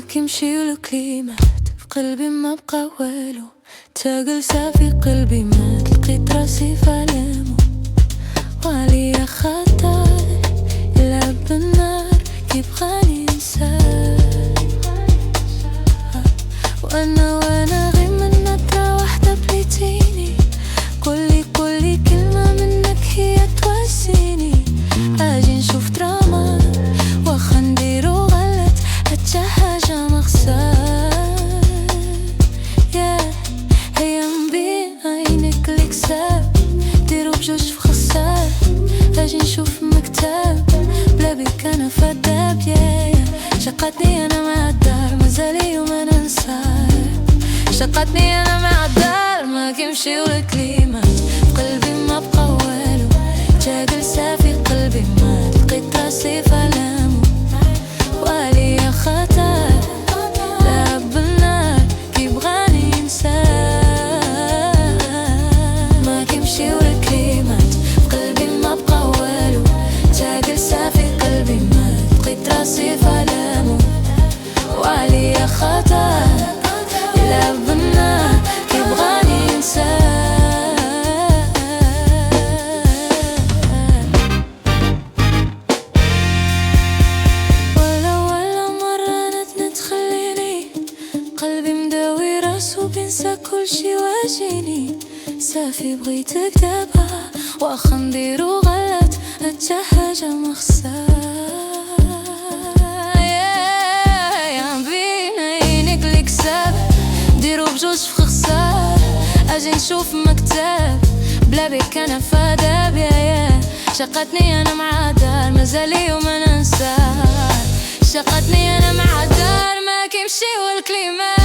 كيمشي والكليمات في قلبي ما بقى والو. تا جلسة في قلبي مات لقيت راسي في علامو، وعليا خطر يلعب بالنار كيبغاني ننساه. وانا غير من نظرة واحدة بليتيني، كلي كلمة منك هي تواسيني. اجي نشوف دراما واخا نديرو غلط حتى حاجة مخسار. هي من بين عينك الكساب ديرو بجوج في خسار. اجي نشوف مكتاب بلا بيك انا فداب. شقتني انا مع الدار مازال يوم انا ننساه. شقتني انا مع الدار ما كيمشي والكليمات في قلبي ما بقى والو. جا جلسة في قلبي مات لقيت راسي في علامو، وعليا خطر لعب بالنار كيبغاني ينساه. ما كيمشي والكليمات في قلبي ما بقى والو. جا جلسة في قلبي مات لقيت راسي في علامو، وعليا خطر يلعب بالنار كيبغاني ينساه. ولا مرة تخليني قلبي مداوي راسو بينسى كل شي واجيني. صافي بغيتك دابا واخا نديرو غلط حتى حاجة مخسار. ديرو بجوج في خسار. اجي نشوف مكتاب بلا بيك انا فداب. شقتني انا مع دار مازال يوم انا ننساه. شقتني انا مع دار ما كيمشي والكلمات